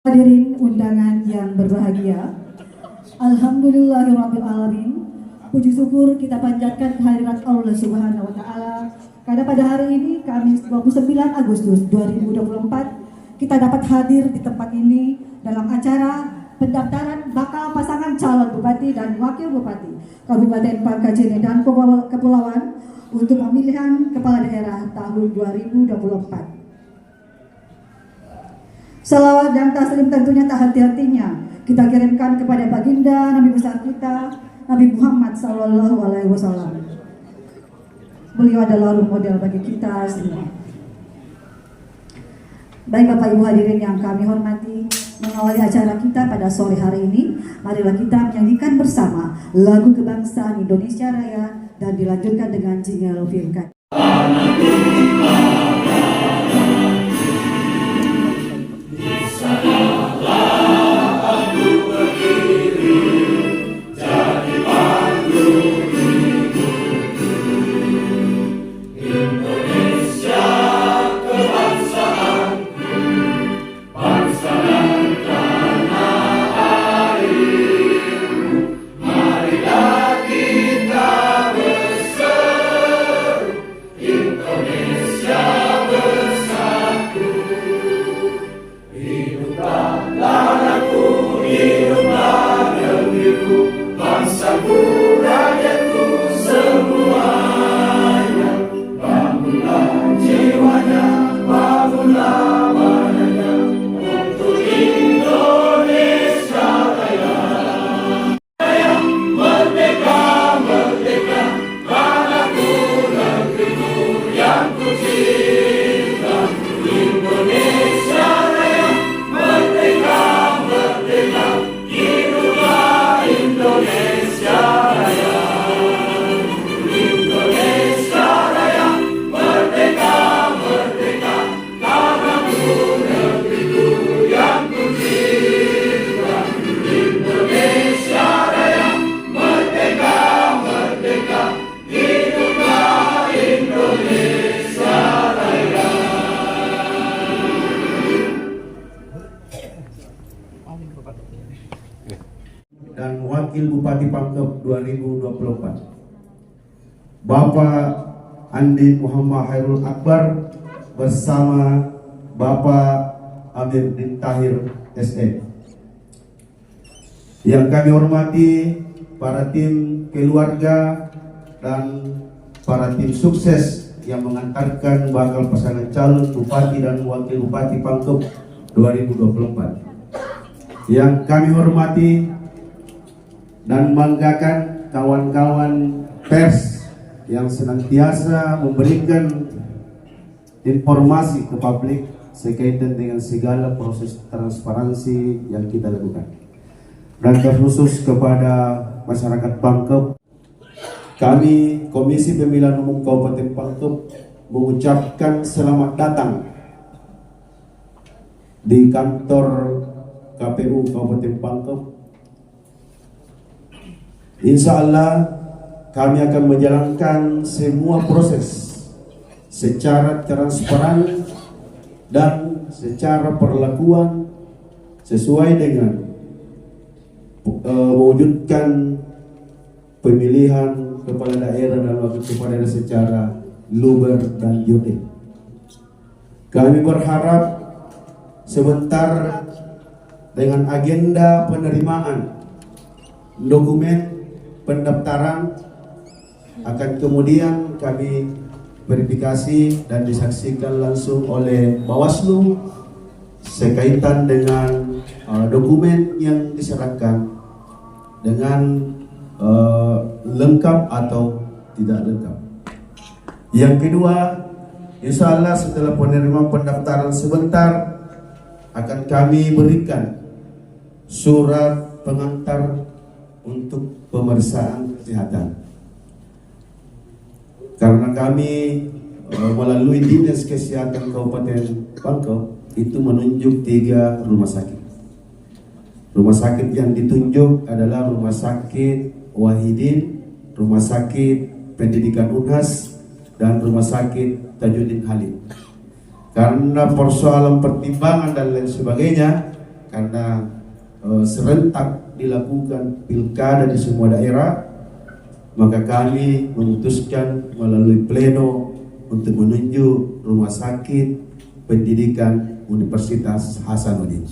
Hadirin undangan yang berbahagia, Alhamdulillahirrabbilalamin. Puji syukur kita panjatkan kehadirat Allah Subhanahu wa Ta'ala, karena pada hari ini, Kamis 29 Agustus 2024, kita dapat hadir di tempat ini dalam acara pendaftaran bakal pasangan calon bupati dan wakil bupati Kabupaten Pangkajene dan Kepulauan untuk pemilihan kepala daerah tahun 2024. Salawat dan taslim tentunya tak henti-hentinya kita kirimkan kepada baginda Nabi besar kita, Nabi Muhammad Sallallahu Alaihi Wasallam. Beliau adalah role model bagi kita semua. Baik Bapak Ibu hadirin yang kami hormati, mengawali acara kita pada sore hari ini, marilah kita menyanyikan bersama lagu kebangsaan Indonesia Raya dan dilanjutkan dengan jingle Firkan. Dan Wakil Bupati Pangkep 2024 Bapak Andi Muhammad Hairul Akbar bersama Bapak Amir bin Tahir SE. Yang kami hormati para tim keluarga dan para tim sukses yang mengantarkan bakal pasangan calon Bupati dan Wakil Bupati Pangkep 2024. Yang kami hormati dan banggakan kawan-kawan pers yang senantiasa memberikan informasi ke publik sekaitan dengan segala proses transparansi yang kita lakukan. Dan terkhusus kepada masyarakat Pangkep, kami Komisi Pemilihan Umum Kabupaten Pangkep mengucapkan selamat datang di kantor KPU Kabupaten Pangkep. Insya Allah kami akan menjalankan semua proses secara transparan dan secara perlakuan sesuai dengan mewujudkan pemilihan kepala daerah dan wakil kepala daerah secara luber dan jurdil. Kami berharap sebentar dengan agenda penerimaan dokumen pendaftaran akan kemudian kami verifikasi dan disaksikan langsung oleh Bawaslu sekaitan dengan dokumen yang diserahkan dengan lengkap atau tidak lengkap. Yang kedua, insya Allah setelah penerimaan pendaftaran sebentar akan kami berikan surat pengantar untuk pemeriksaan kesehatan. Karena kami melalui Dinas Kesehatan Kabupaten Pangkep itu menunjuk 3 rumah sakit. Rumah sakit yang ditunjuk adalah Rumah Sakit Wahidin, Rumah Sakit Pendidikan Unhas, dan Rumah Sakit Tajuddin Halid. Karena persoalan pertimbangan dan lain sebagainya, karena serentak dilakukan pilkada di semua daerah, maka kami memutuskan melalui pleno untuk menunjuk Rumah Sakit Pendidikan Universitas Hasanuddin.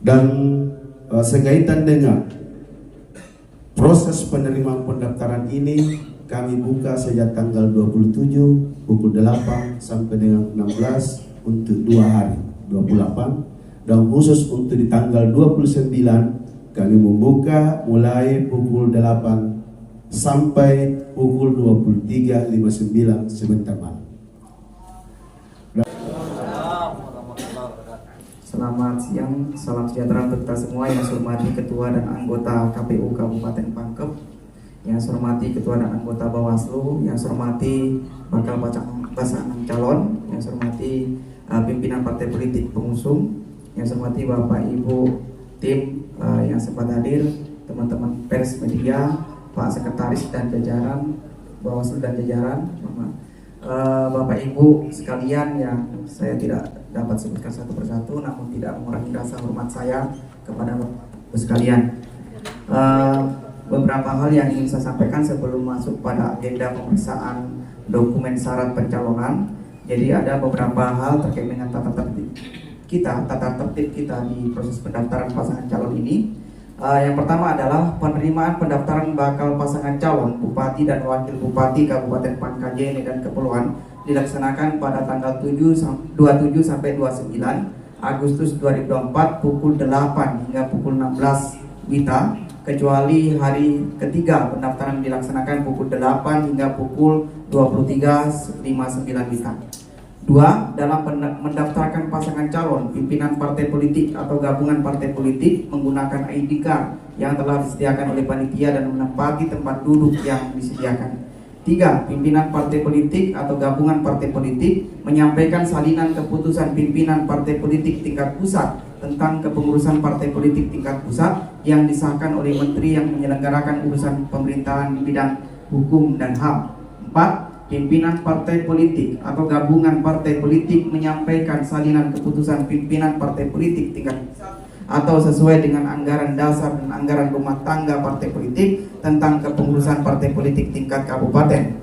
Dan sekaitan dengan proses penerimaan pendaftaran ini, kami buka sejak tanggal 27 pukul 8 sampai dengan 16 untuk 2 hari, 28. Dan khusus untuk di tanggal 29 kami membuka mulai pukul 8 sampai pukul 23.59 sebentar malam. Selamat siang, salam sejahtera untuk kita semua. Yang saya hormati Ketua dan anggota KPU Kabupaten Pangkep, yang saya hormati Ketua dan anggota Bawaslu, yang saya hormati bakal pasangan calon, yang saya hormati pimpinan partai politik pengusung, yang saya hormati Bapak Ibu tim yang sempat hadir, teman-teman pers media, Pak Sekretaris dan jajaran Bawaslu dan jajaran, Bapak Ibu sekalian yang saya tidak dapat sebutkan satu persatu, namun tidak mengurangi rasa hormat saya kepada Bapak sekalian. Beberapa hal yang ingin saya sampaikan sebelum masuk pada agenda pemeriksaan dokumen syarat pencalonan. Jadi ada beberapa hal terkait dengan tata tertib kita di proses pendaftaran pasangan calon ini. Yang pertama adalah penerimaan pendaftaran bakal pasangan calon Bupati dan Wakil Bupati Kabupaten Pangkajene dan Kepulauan dilaksanakan pada tanggal 27 sampai 29 Agustus 2024 pukul 8 hingga pukul 16 WITA, kecuali hari ketiga pendaftaran dilaksanakan pukul 8 hingga pukul 23.59 WITA. 2. Dalam mendaftarkan pasangan calon pimpinan partai politik atau gabungan partai politik menggunakan ID card yang telah disediakan oleh panitia dan menempati tempat duduk yang disediakan. 3. Pimpinan partai politik atau gabungan partai politik menyampaikan salinan keputusan pimpinan partai politik tingkat pusat tentang kepengurusan partai politik tingkat pusat yang disahkan oleh menteri yang menyelenggarakan urusan pemerintahan di bidang hukum dan HAM. 4. Pimpinan partai politik atau gabungan partai politik menyampaikan salinan keputusan pimpinan partai politik tingkat pusat atau sesuai dengan anggaran dasar dan anggaran rumah tangga partai politik tentang kepengurusan partai politik tingkat kabupaten.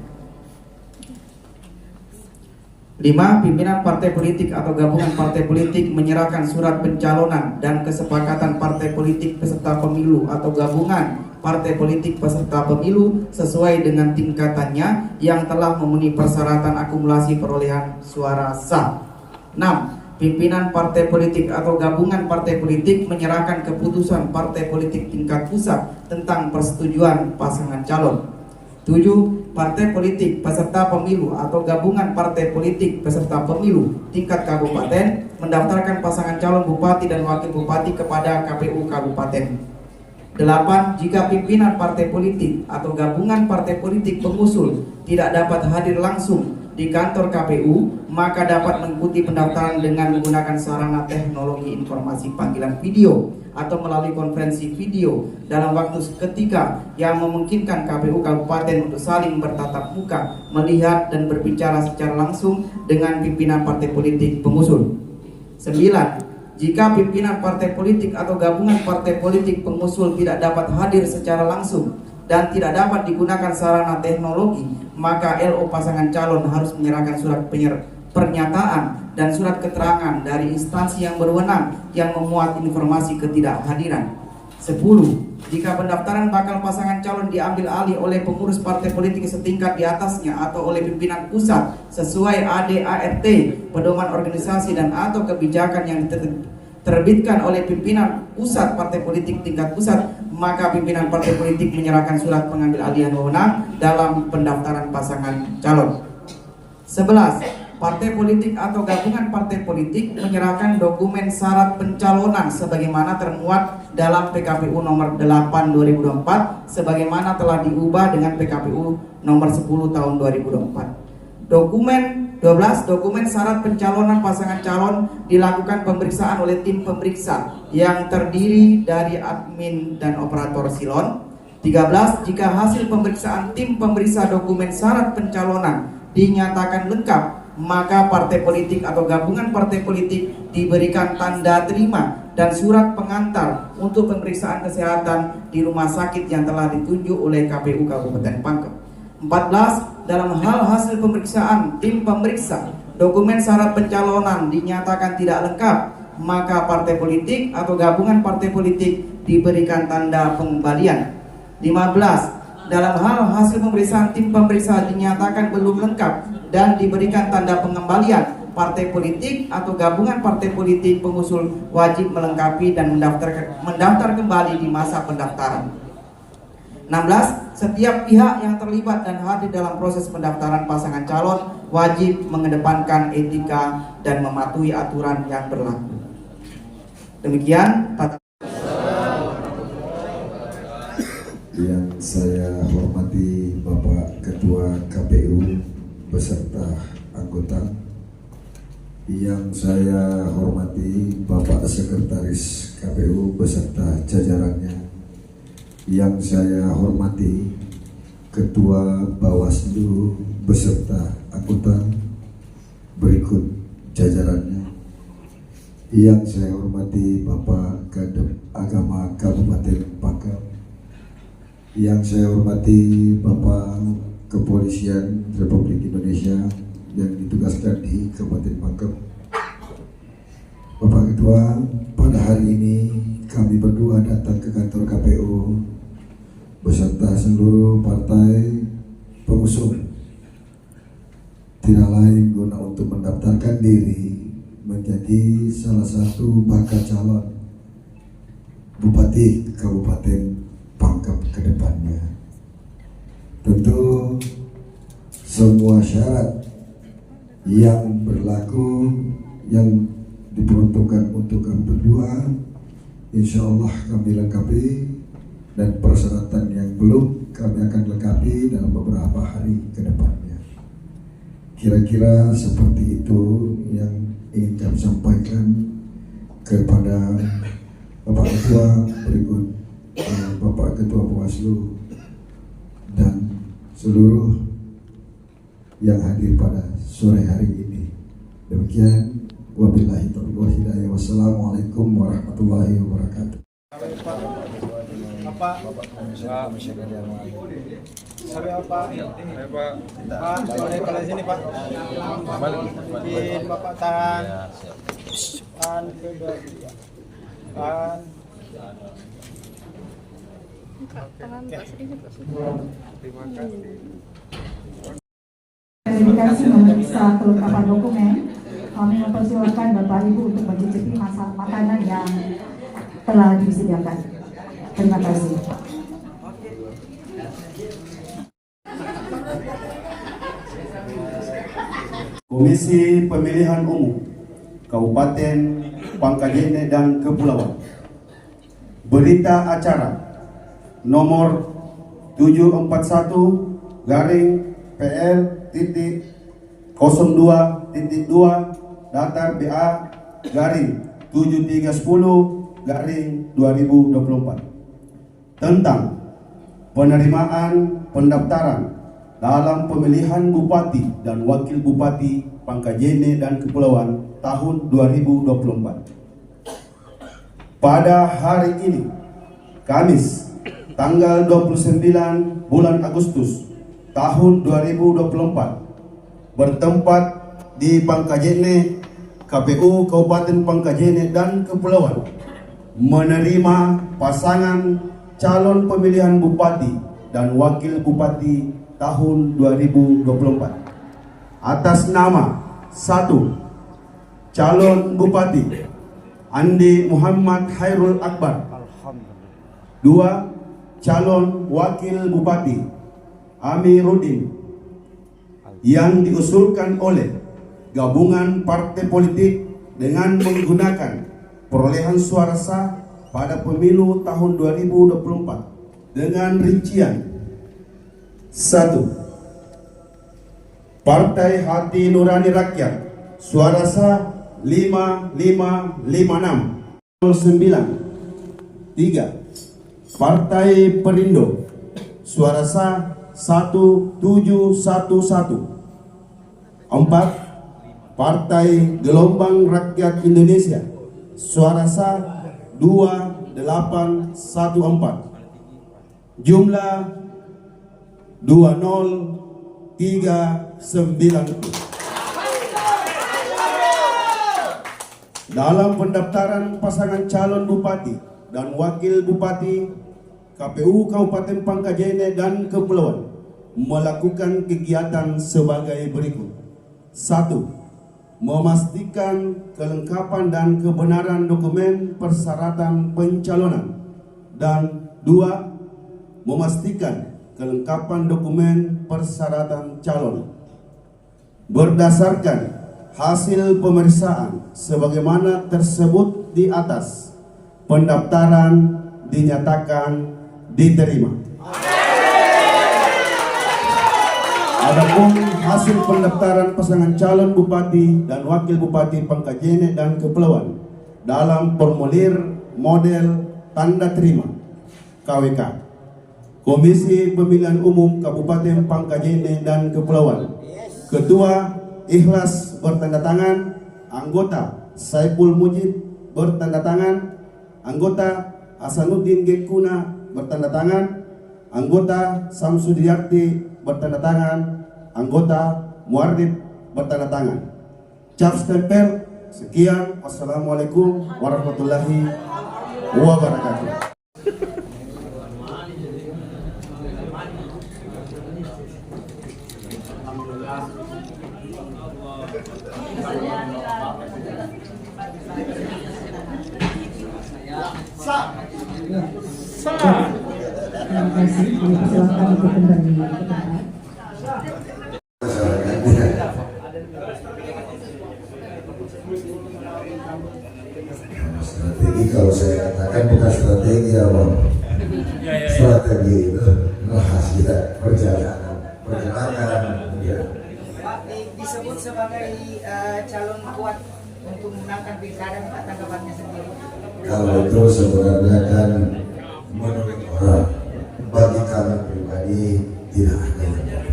5. Pimpinan partai politik atau gabungan partai politik menyerahkan surat pencalonan dan kesepakatan partai politik peserta pemilu atau gabungan partai politik peserta pemilu sesuai dengan tingkatannya yang telah memenuhi persyaratan akumulasi perolehan suara sah. 6. Pimpinan partai politik atau gabungan partai politik menyerahkan keputusan partai politik tingkat pusat tentang persetujuan pasangan calon. 7. Partai politik peserta pemilu atau gabungan partai politik peserta pemilu tingkat kabupaten mendaftarkan pasangan calon bupati dan wakil bupati kepada KPU Kabupaten. 8. Jika pimpinan partai politik atau gabungan partai politik pengusul tidak dapat hadir langsung di kantor KPU, maka dapat mengikuti pendaftaran dengan menggunakan sarana teknologi informasi panggilan video atau melalui konferensi video dalam waktu seketika yang memungkinkan KPU Kabupaten untuk saling bertatap muka, melihat dan berbicara secara langsung dengan pimpinan partai politik pengusul. 9. Jika pimpinan partai politik atau gabungan partai politik pengusul tidak dapat hadir secara langsung dan tidak dapat digunakan sarana teknologi, maka LO pasangan calon harus menyerahkan surat pernyataan dan surat keterangan dari instansi yang berwenang yang memuat informasi ketidakhadiran. 10. Jika pendaftaran bakal pasangan calon diambil alih oleh pengurus partai politik setingkat di atasnya atau oleh pimpinan pusat sesuai AD/ART, pedoman organisasi dan atau kebijakan yang diterbitkan oleh pimpinan pusat partai politik tingkat pusat, maka pimpinan partai politik menyerahkan surat pengambil alihan wewenang dalam pendaftaran pasangan calon. 11. Partai politik atau gabungan partai politik menyerahkan dokumen syarat pencalonan sebagaimana termuat dalam PKPU nomor 8 2024 sebagaimana telah diubah dengan PKPU nomor 10 tahun 2024. 12. Dokumen syarat pencalonan pasangan calon dilakukan pemeriksaan oleh tim pemeriksa yang terdiri dari admin dan operator silon. 13. Jika hasil pemeriksaan tim pemeriksa dokumen syarat pencalonan dinyatakan lengkap maka partai politik atau gabungan partai politik diberikan tanda terima dan surat pengantar untuk pemeriksaan kesehatan di rumah sakit yang telah ditunjuk oleh KPU Kabupaten Pangkep. 14. Dalam hal hasil pemeriksaan tim pemeriksa dokumen syarat pencalonan dinyatakan tidak lengkap, maka partai politik atau gabungan partai politik diberikan tanda pengembalian. 15. Dalam hal hasil pemeriksaan tim pemeriksa dinyatakan belum lengkap dan diberikan tanda pengembalian, partai politik atau gabungan partai politik pengusul wajib melengkapi dan mendaftar kembali di masa pendaftaran. 16. Setiap pihak yang terlibat dan hadir dalam proses pendaftaran pasangan calon wajib mengedepankan etika dan mematuhi aturan yang berlaku. Demikian tata. Yang saya hormati Bapak Ketua KPU beserta anggota, yang saya hormati Bapak Sekretaris KPU beserta jajarannya, yang saya hormati Ketua Bawaslu beserta anggota berikut jajarannya, yang saya hormati Bapak Kadep Agama Kabupaten Pangkep, yang saya hormati Bapak Kepolisian Republik Indonesia yang ditugaskan di Kabupaten Pangkep. Bapak Ketua, pada hari ini kami berdua datang ke kantor KPU beserta seluruh partai pengusung, tidak lain guna untuk mendaftarkan diri menjadi salah satu bakal calon Bupati Kabupaten Pangkep ke depannya. Tentu semua syarat yang berlaku yang diperuntukkan untuk kami berdua, insya Allah kami lengkapi, dan persyaratan yang belum kami akan lengkapi dalam beberapa hari ke depannya. Kira-kira seperti itu yang ingin kami sampaikan kepada Bapak Ketua, berikut Bapak Ketua Bawaslu dan seluruh yang hadir pada sore hari ini. Demikian, wabillahi taufiq wal hidayah. Wassalamualaikum warahmatullahi wabarakatuh. Pak, sampai apa? Pak, boleh pada sini Pak. Bikin Bapak tahan. Tahan kedua. Tahan. Terima kasih. Verifikasi memeriksa kelengkapan dokumen. Kami mempersilakan Bapak Ibu untuk mencicipi makanan yang telah disediakan. Terima kasih. Komisi Pemilihan Umum Kabupaten Pangkajene dan Kepulauan. Berita acara nomor 741-PL.02.2 datar BA garing 7310-2024 tentang penerimaan pendaftaran dalam pemilihan Bupati dan Wakil Bupati Pangkajene dan Kepulauan tahun 2024. Pada hari ini, Kamis, tanggal 29 bulan Agustus tahun 2024, bertempat di Pangkajene, KPU Kabupaten Pangkajene dan Kepulauan, menerima pasangan calon pemilihan Bupati dan Wakil Bupati tahun 2024 atas nama 1. Calon Bupati Andi Muhammad Hairul Akbar. 2. Calon Wakil Bupati Amiruddin, yang diusulkan oleh gabungan partai politik dengan menggunakan perolehan suara sah pada pemilu tahun 2024 dengan rincian 1. Partai Hati Nurani Rakyat, suara sah 5556 09. 3. Partai Perindo, suara sah 1711. 4. Partai Gelombang Rakyat Indonesia, suara sah 2814, jumlah 20390. Dalam pendaftaran pasangan calon bupati dan wakil bupati, KPU Kabupaten Pangkajene dan Kepulauan melakukan kegiatan sebagai berikut. 1. Memastikan kelengkapan dan kebenaran dokumen persyaratan pencalonan. Dan 2. Memastikan kelengkapan dokumen persyaratan calon. Berdasarkan hasil pemeriksaan sebagaimana tersebut di atas, pendaftaran dinyatakan diterima. Adapun hasil pendaftaran pasangan calon bupati dan wakil bupati Pangkajene dan Kepulauan dalam formulir model tanda terima KWK Komisi Pemilihan Umum Kabupaten Pangkajene dan Kepulauan, Ketua Ikhlas bertanda tangan, anggota Saiful Mujib bertanda tangan, anggota Hasanuddin Gekuna bertanda tangan, anggota Samsudiarti bertanda tangan, anggota Muardib bertanda tangan. Cap stempel. Sekian, wassalamualaikum warahmatullahi wabarakatuh. Terima kasih. Silakan untuk kembali ke tempat. Strategi, kalau saya katakan bukan strategi abang. Strategi itu bahas kita perjalanan ya. Pak, disebut sebagai calon kuat untuk memenangkan pilkada, minta tanggapannya sendiri. Kalau itu sebenarnya kan menurut orang, bagi kami pribadi tidak ada yang mudah.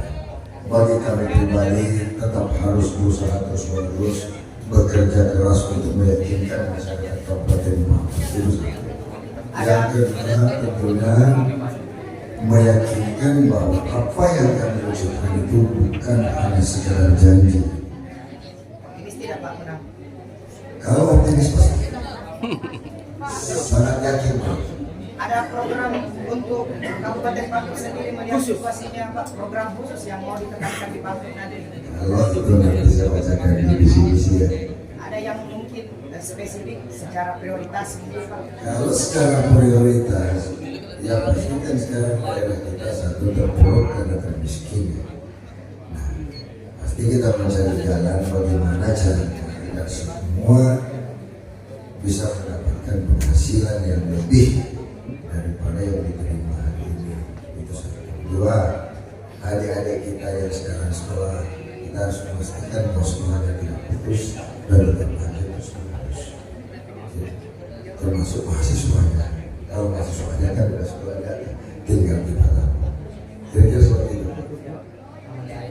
Bagi kami pribadi tetap harus berusaha terus-menerus bekerja keras untuk meyakinkan masyarakat Kabupaten Pangkajene. Yang kedua tentunya meyakinkan bahwa apa yang kami ucapkan itu bukan hanya sekedar janji. Optimis tidak Pak menang? Kalau optimis pasti sangat yakin Pak. Ada program untuk Kabupaten Pangkep sendiri melihat situasinya Pak, program khusus yang mau ditekankan di Pangkep nanti. Kalau itu nanti saya bacakan di visi-visi ya. Ada yang mungkin spesifik secara prioritas gitu Pak? Kalau secara prioritas, yang pasti kan sekarang daerah kita satu terpuruk karena termiskin. Nah, pasti kita mencari jalan bagaimana caranya agar semua bisa mendapatkan penghasilan yang lebih daripada yang diterima hari ini. Itu satu. Dua, adik-adik kita yang sekarang sekolah, kita harus memastikan bahwa sekolahnya tidak putus dan tetap lanjut terus-menerus, termasuk mahasiswanya.